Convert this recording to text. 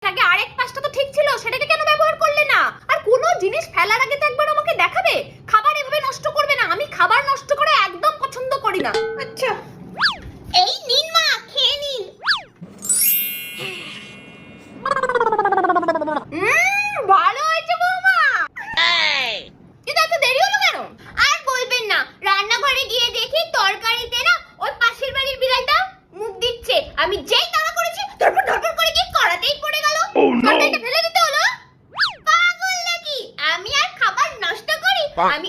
আগে আরেক পাশটা তো ঠিক ছিল, সেটাকে কেন ব্যবহার করলে না? আর কোনো জিনিস ফেলার আগে তো একবার আমাকে দেখাবে। খাবার এভাবে নষ্ট করবে না, আমি খাবার নষ্ট করা একদম পছন্দ করি না। আচ্ছা এই নিন মা, খেয়ে নিন। ভালো হয়েছে বৌমা। কিন্তু এত দেরি হলো কেন? আর বলবেন না, রান্নাঘরে গিয়ে দেখি তরকারিতে না ওই পাশের বাড়ির বিড়ালটা মুখ দিচ্ছে। আমি যেই তাড়া করেছি ধরপড় ধরপড় করে কি করাতেই পড়ে গেল। তরকারিটা ফেলে দিতে হলো। পাগল নাকি? আমি আর খাবার নষ্ট করি? আমি